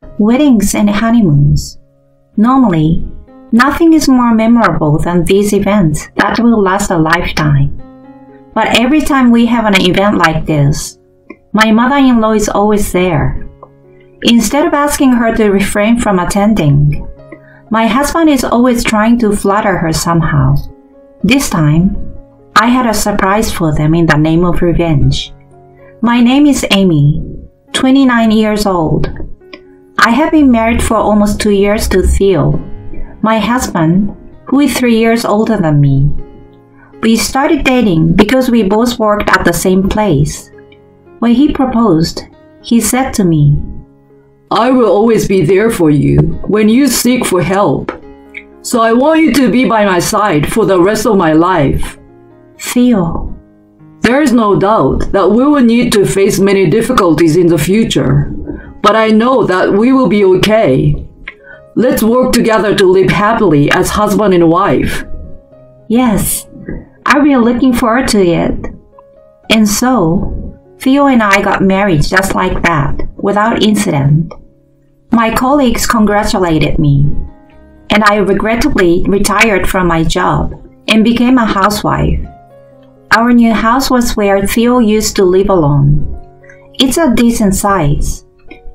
Weddings and honeymoons. Normally, nothing is more memorable than these events that will last a lifetime. But every time we have an event like this, my mother-in-law is always there. Instead of asking her to refrain from attending, my husband is always trying to flatter her somehow. This time, I had a surprise for them in the name of revenge. My name is Amy, 29 years old. I have been married for almost 2 years to Theo, my husband, who is 3 years older than me. We started dating because we both worked at the same place. When he proposed, he said to me, "I will always be there for you when you seek for help. So I want you to be by my side for the rest of my life." Theo, There is no doubt that we will need to face many difficulties in the future, but I know that we will be okay. Let's work together to live happily as husband and wife. yes, I'll be looking forward to it. And so, Theo and I got married just like that, without incident. My colleagues congratulated me, and I regrettably retired from my job and became a housewife. Our new house was where Theo used to live alone. It's a decent size,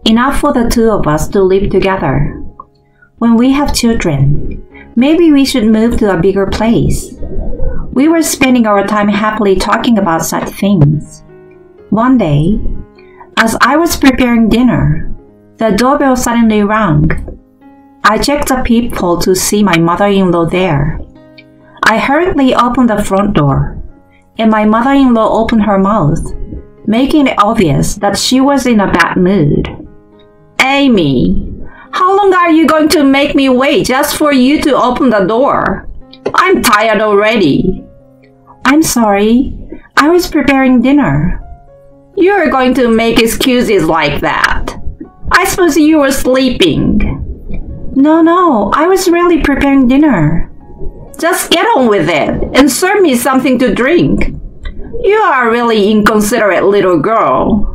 enough for the two of us to live together. When we have children, maybe we should move to a bigger place. We were spending our time happily talking about such things. One day, as I was preparing dinner, the doorbell suddenly rang. I checked the peephole to see my mother-in-law there. I hurriedly opened the front door, and my mother-in-law opened her mouth, making it obvious that she was in a bad mood. "Amy, how long are you going to make me wait just for you to open the door? I'm tired already." "I'm sorry. I was preparing dinner." "You're going to make excuses like that. I suppose you were sleeping." No, I was really preparing dinner." "Just get on with it and serve me something to drink. You are a really inconsiderate little girl."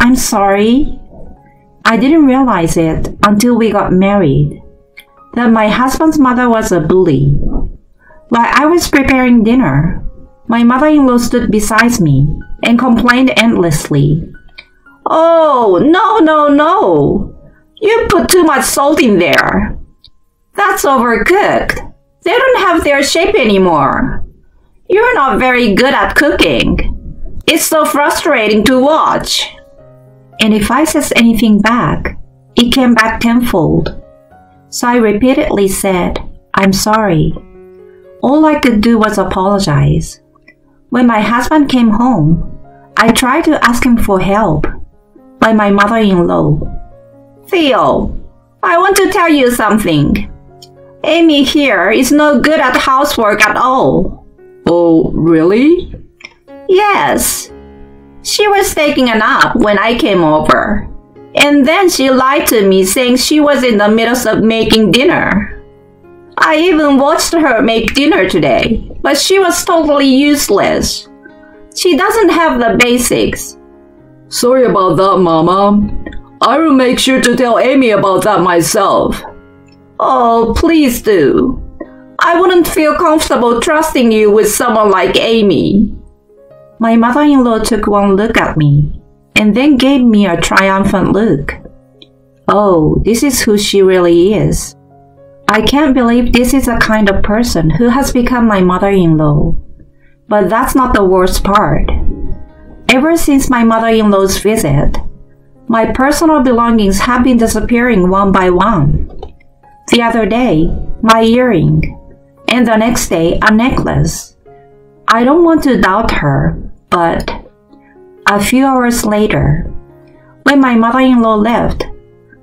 "I'm sorry. I didn't realize it until we got married, that my husband's mother was a bully. While I was preparing dinner, my mother-in-law stood beside me and complained endlessly. "Oh, no. You put too much salt in there. That's overcooked. They don't have their shape anymore. You're not very good at cooking. It's so frustrating to watch." And if I said anything back, it came back tenfold. So I repeatedly said, "I'm sorry." All I could do was apologize. When my husband came home, I tried to ask him for help, but my mother-in-law, "Theo, I want to tell you something. Amy here is no good at housework at all." "Oh, really?" "Yes. She was taking a nap when I came over, and then she lied to me saying she was in the middle of making dinner. I even watched her make dinner today, but she was totally useless. She doesn't have the basics." "Sorry about that, Mama. I will make sure to tell Amy about that myself." "Oh, please do. I wouldn't feel comfortable trusting you with someone like Amy." My mother-in-law took one look at me and then gave me a triumphant look. Oh, this is who she really is. I can't believe this is the kind of person who has become my mother-in-law. But that's not the worst part. Ever since my mother-in-law's visit, my personal belongings have been disappearing one by one. The other day, my earring, and the next day, a necklace. I don't want to doubt her, but a few hours later, when my mother-in-law left,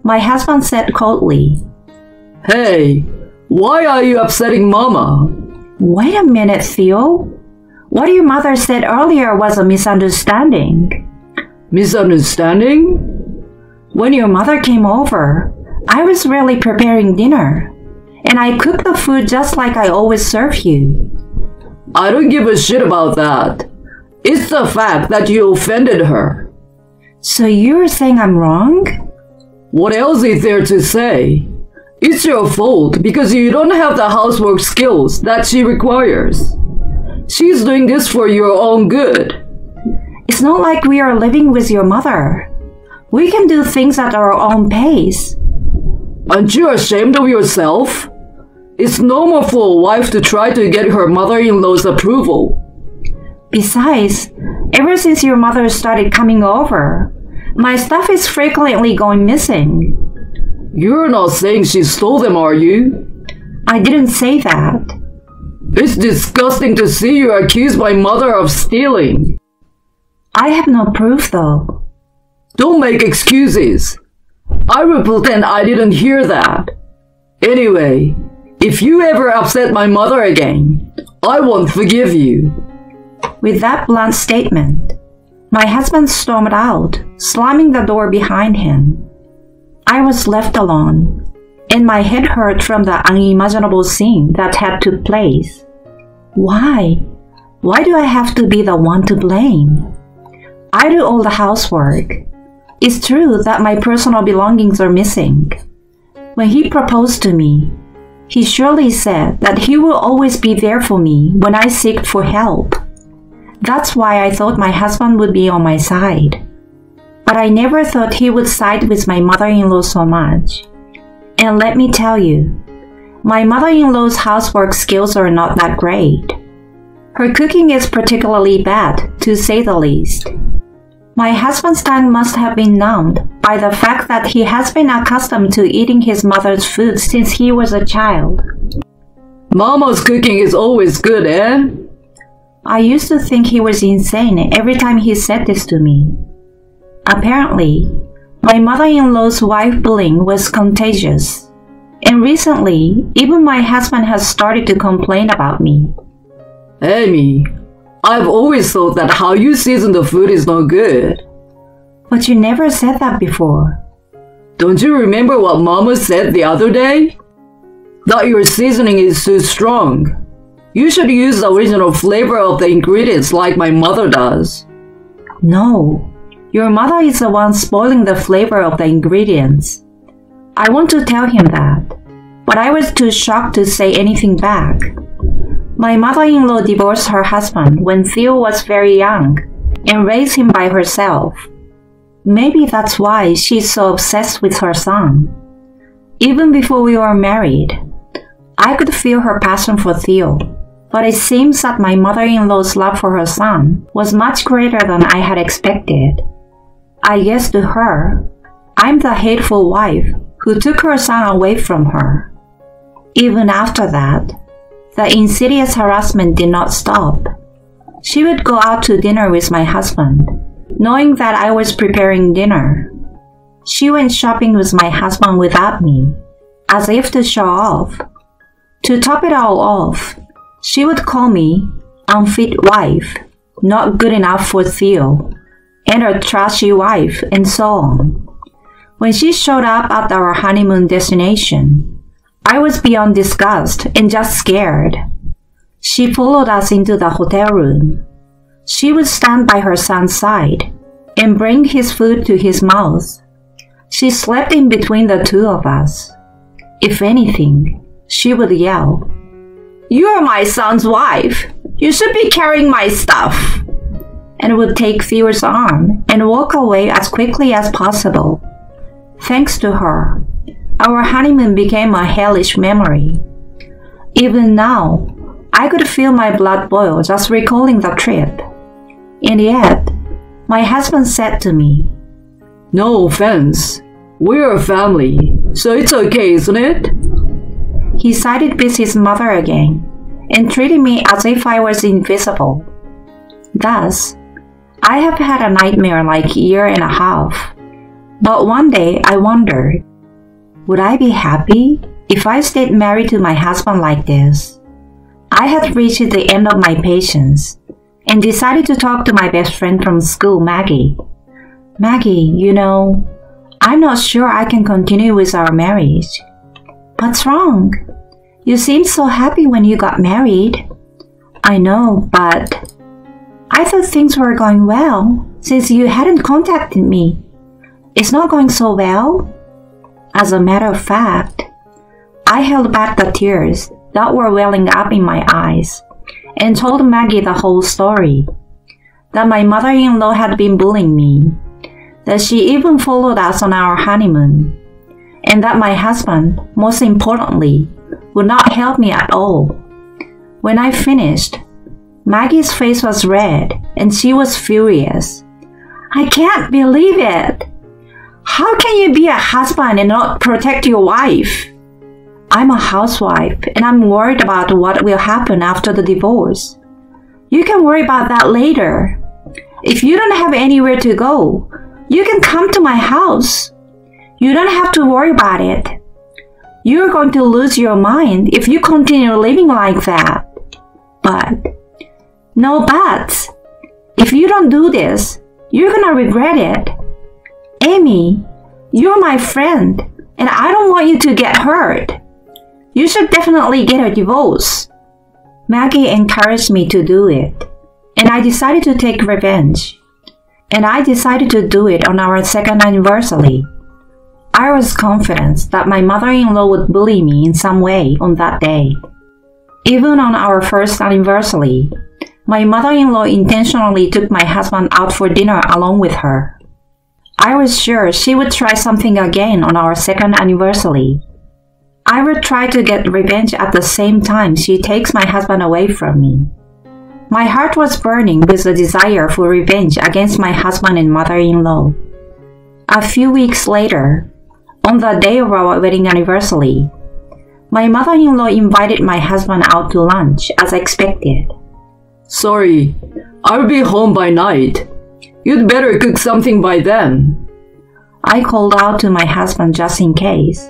my husband said coldly, "Hey, why are you upsetting Mama?" "Wait a minute, Theo. What your mother said earlier was a misunderstanding." "Misunderstanding?" "When your mother came over, I was really preparing dinner, and I cooked the food just like I always serve you." "I don't give a shit about that. It's the fact that you offended her." "So you're saying I'm wrong?" What else is there to say? It's your fault because you don't have the housework skills that she requires. She's doing this for your own good. It's not like we are living with your mother. We can do things at our own pace. Aren't you ashamed of yourself? It's normal for a wife to try to get her mother-in-law's approval. Besides, ever since your mother started coming over, my stuff is frequently going missing. You're not saying she stole them, are you? I didn't say that. It's disgusting to see you accuse my mother of stealing. I have no proof, though. Don't make excuses. I will pretend I didn't hear that. Anyway, if you ever upset my mother again, I won't forgive you. With that blunt statement, my husband stormed out, slamming the door behind him. I was left alone, and my head hurt from the unimaginable scene that had took place. Why? Why do I have to be the one to blame? I do all the housework. It's true that my personal belongings are missing. When he proposed to me, he surely said that he will always be there for me when I seek for help. That's why I thought my husband would be on my side. But I never thought he would side with my mother-in-law so much. And let me tell you, my mother-in-law's housework skills are not that great. Her cooking is particularly bad, to say the least. My husband's tongue must have been numbed by the fact that he has been accustomed to eating his mother's food since he was a child. Mama's cooking is always good, eh? I used to think he was insane every time he said this to me. Apparently, my mother-in-law's wife bullying was contagious, and recently, even my husband has started to complain about me. Amy, I've always thought that how you season the food is no good. But you never said that before. Don't you remember what Mama said the other day? That your seasoning is too strong. You should use the original flavor of the ingredients like my mother does. No, your mother is the one spoiling the flavor of the ingredients. I want to tell him that, but I was too shocked to say anything back. My mother-in-law divorced her husband when Theo was very young and raised him by herself. Maybe that's why she's so obsessed with her son. Even before we were married, I could feel her passion for Theo, but it seems that my mother-in-law's love for her son was much greater than I had expected. I guess to her, I'm the hateful wife who took her son away from her. Even after that, the insidious harassment did not stop. She would go out to dinner with my husband, knowing that I was preparing dinner. She went shopping with my husband without me, as if to show off. To top it all off, she would call me unfit wife, not good enough for Theo, and a trashy wife, and so on. When she showed up at our honeymoon destination, I was beyond disgust and just scared. She followed us into the hotel room. She would stand by her son's side and bring his food to his mouth. She slept in between the two of us. If anything, she would yell, "You are my son's wife. You should be carrying my stuff," and would take Theo's arm and walk away as quickly as possible. Thanks to her, our honeymoon became a hellish memory. Even now, I could feel my blood boil just recalling the trip. And yet, my husband said to me, "No offense. We're a family, so it's okay, isn't it?" He sided with his mother again and treated me as if I was invisible. Thus, I have had a nightmare-like year and a half. But one day I wondered, would I be happy if I stayed married to my husband like this? I had reached the end of my patience and decided to talk to my best friend from school, Maggie. "Maggie, you know, I'm not sure I can continue with our marriage." "What's wrong? You seemed so happy when you got married." "I know, but I thought things were going well since you hadn't contacted me." "It's not going so well?" As a matter of fact, I held back the tears that were welling up in my eyes and told Maggie the whole story. That my mother-in-law had been bullying me, that she even followed us on our honeymoon, and that my husband, most importantly, would not help me at all. When I finished, Maggie's face was red and she was furious. I can't believe it! How can you be a husband and not protect your wife? I'm a housewife and I'm worried about what will happen after the divorce. You can worry about that later. If you don't have anywhere to go, you can come to my house. You don't have to worry about it. You're going to lose your mind if you continue living like that. But, no buts. If you don't do this, you're gonna regret it. Amy, you're my friend, and I don't want you to get hurt. You should definitely get a divorce. Maggie encouraged me to do it, and I decided to take revenge. And I decided to do it on our second anniversary. I was confident that my mother-in-law would bully me in some way on that day. Even on our first anniversary, my mother-in-law intentionally took my husband out for dinner along with her. I was sure she would try something again on our second anniversary. I would try to get revenge at the same time she takes my husband away from me. My heart was burning with the desire for revenge against my husband and mother-in-law. A few weeks later, on the day of our wedding anniversary, my mother-in-law invited my husband out to lunch as expected. Sorry, I'll be home by night. You'd better cook something by then. I called out to my husband just in case.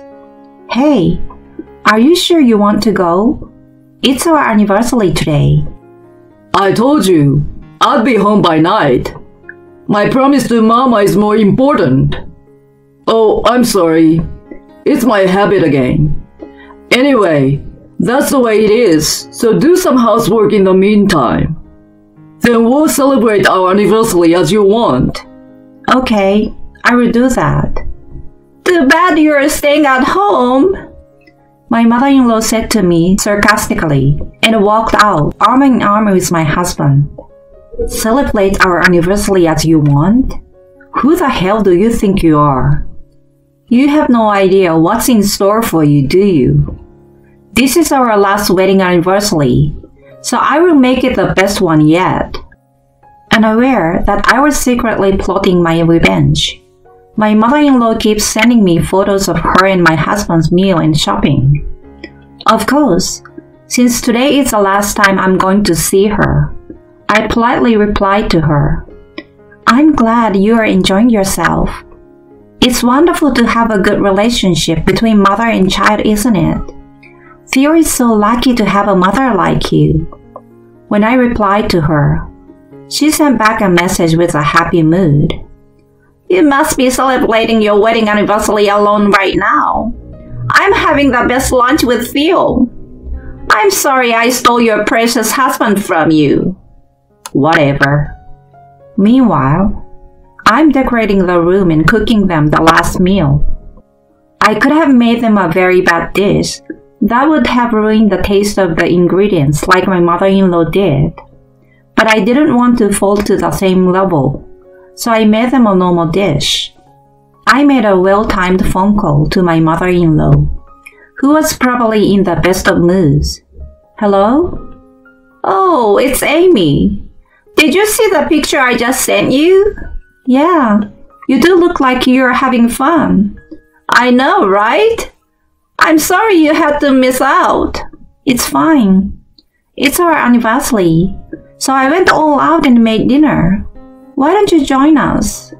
Hey, are you sure you want to go? It's our anniversary today. I told you, I'd be home by night. My promise to Mama is more important. Oh, I'm sorry. It's my habit again. Anyway, that's the way it is, so do some housework in the meantime. Then we'll celebrate our anniversary as you want. Okay, I will do that. Too bad you're staying at home, my mother-in-law said to me sarcastically and walked out arm in arm with my husband. Celebrate our anniversary as you want? Who the hell do you think you are? You have no idea what's in store for you, do you? This is our last wedding anniversary, so I will make it the best one yet. Unaware that I was secretly plotting my revenge, my mother-in-law keeps sending me photos of her and my husband's meal and shopping. Of course, since today is the last time I'm going to see her, I politely replied to her, I'm glad you are enjoying yourself. It's wonderful to have a good relationship between mother and child, isn't it? Theo is so lucky to have a mother like you. When I replied to her, she sent back a message with a happy mood. You must be celebrating your wedding anniversary alone right now. I'm having the best lunch with Theo. I'm sorry I stole your precious husband from you. Whatever. Meanwhile, I'm decorating the room and cooking them the last meal. I could have made them a very bad dish that would have ruined the taste of the ingredients like my mother-in-law did. But I didn't want to fall to the same level, so I made them a normal dish. I made a well-timed phone call to my mother-in-law, who was probably in the best of moods. Hello? Oh, it's Amy. Did you see the picture I just sent you? Yeah, you do look like you're having fun. I know, right? I'm sorry you had to miss out. It's fine. It's our anniversary, so I went all out and made dinner. Why don't you join us?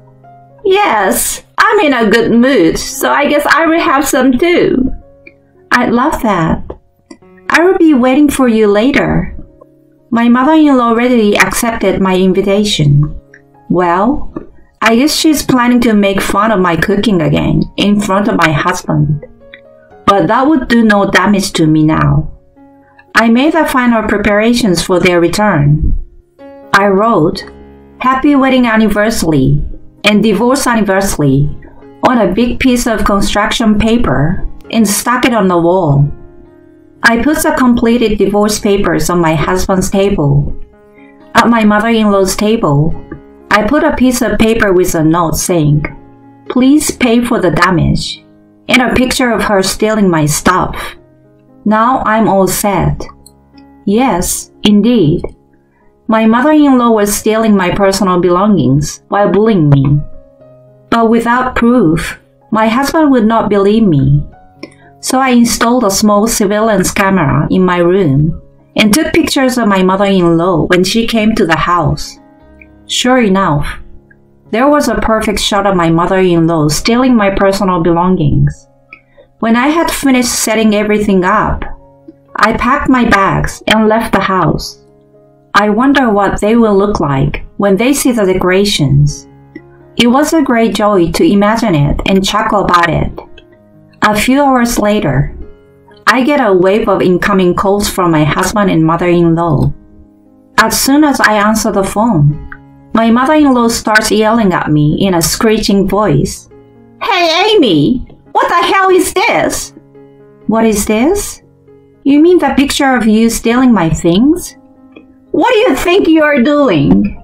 Yes, I'm in a good mood, so I guess I will have some too. I'd love that. I will be waiting for you later. My mother-in-law readily accepted my invitation. Well, I guess she's planning to make fun of my cooking again in front of my husband. But that would do no damage to me now. I made the final preparations for their return. I wrote, Happy Wedding Anniversary and Divorce Anniversary on a big piece of construction paper and stuck it on the wall. I put the completed divorce papers on my husband's table. At my mother-in-law's table, I put a piece of paper with a note saying, "Please pay for the damage," and a picture of her stealing my stuff. Now I'm all set. Yes, indeed. My mother-in-law was stealing my personal belongings while bullying me. But without proof, my husband would not believe me. So I installed a small surveillance camera in my room and took pictures of my mother-in-law when she came to the house. Sure enough, there was a perfect shot of my mother-in-law stealing my personal belongings. When I had finished setting everything up, I packed my bags and left the house. I wonder what they will look like when they see the decorations. It was a great joy to imagine it and chuckle about it. A few hours later, I get a wave of incoming calls from my husband and mother-in-law. As soon as I answer the phone, my mother-in-law starts yelling at me in a screeching voice. "Hey, Amy! What the hell is this?" "What is this? You mean the picture of you stealing my things?" "What do you think you're doing?"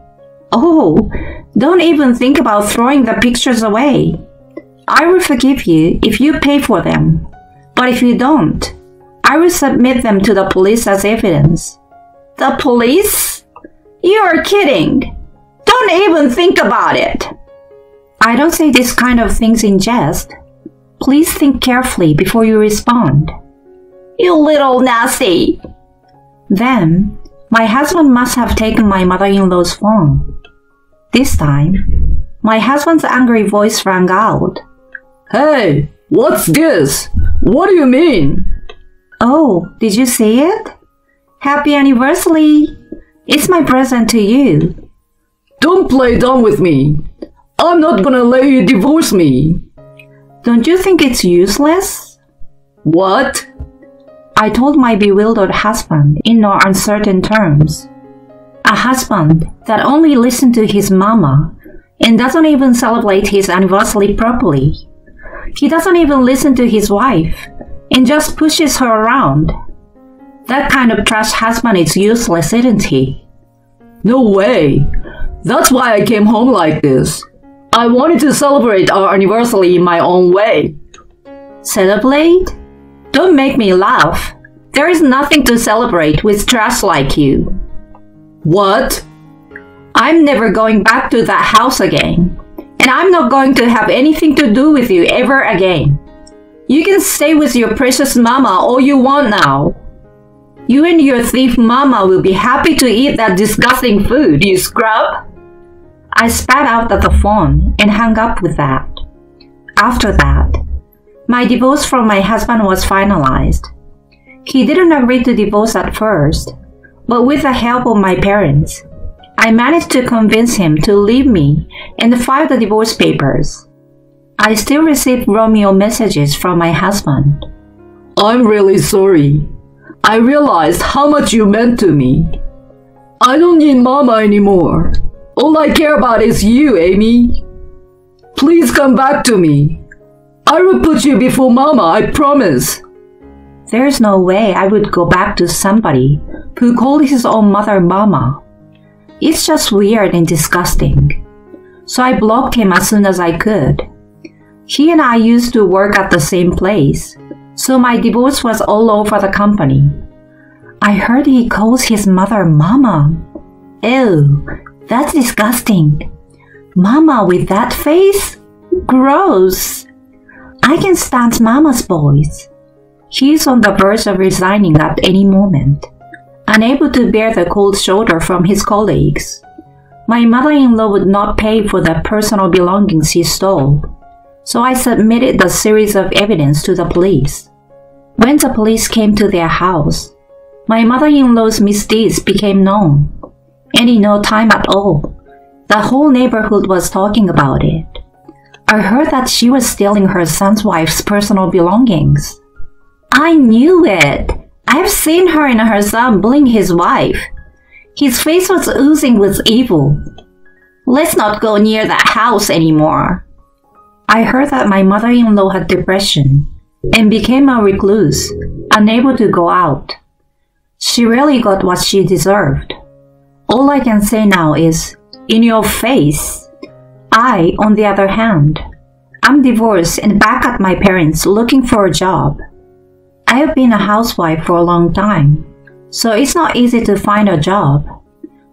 "Oh, don't even think about throwing the pictures away. I will forgive you if you pay for them. But if you don't, I will submit them to the police as evidence." "The police? You are kidding. Don't even think about it." "I don't say this kind of things in jest. Please think carefully before you respond." "You little nasty." Then, my husband must have taken my mother-in-law's phone. This time, my husband's angry voice rang out. Hey, what's this? What do you mean? "Oh, did you see it? Happy anniversary! It's my present to you." Don't play dumb with me. I'm not gonna let you divorce me. "Don't you think it's useless?" What? I told my bewildered husband in no uncertain terms. A husband that only listened to his mama and doesn't even celebrate his anniversary properly. He doesn't even listen to his wife and just pushes her around. That kind of trash husband is useless, isn't he? No way. That's why I came home like this. I wanted to celebrate our anniversary in my own way. Celebrate? Don't make me laugh. There is nothing to celebrate with trash like you. What? I'm never going back to that house again. And I'm not going to have anything to do with you ever again. You can stay with your precious mama all you want now. You and your thief mama will be happy to eat that disgusting food, you scrub. I spat out at the phone and hung up with that. After that, my divorce from my husband was finalized. He didn't agree to divorce at first, but with the help of my parents, I managed to convince him to leave me and file the divorce papers. I still receive Romeo messages from my husband. I'm really sorry. I realized how much you meant to me. I don't need mama anymore. All I care about is you, Amy. Please come back to me. I will put you before mama, I promise. There's no way I would go back to somebody who called his own mother mama. It's just weird and disgusting. So I blocked him as soon as I could. He and I used to work at the same place, so my divorce was all over the company. I heard he calls his mother mama. Ew, that's disgusting. Mama with that face? Gross. I can stand mama's voice. He's on the verge of resigning at any moment, unable to bear the cold shoulder from his colleagues. My mother-in-law would not pay for the personal belongings he stole, so I submitted the series of evidence to the police. When the police came to their house, my mother-in-law's misdeeds became known, and in no time at all, the whole neighborhood was talking about it. I heard that she was stealing her son's wife's personal belongings. I knew it. I've seen her and her son bullying his wife. His face was oozing with evil. Let's not go near that house anymore. I heard that my mother-in-law had depression and became a recluse, unable to go out. She really got what she deserved. All I can say now is, in your face. I, on the other hand, I'm divorced and back at my parents looking for a job. I have been a housewife for a long time, so it's not easy to find a job.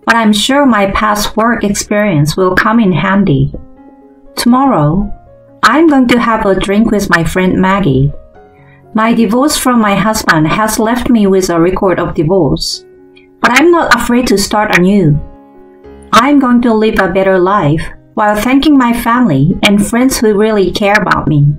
But I'm sure my past work experience will come in handy. Tomorrow, I'm going to have a drink with my friend Maggie. My divorce from my husband has left me with a record of divorce, but I'm not afraid to start anew. I'm going to live a better life while thanking my family and friends who really care about me.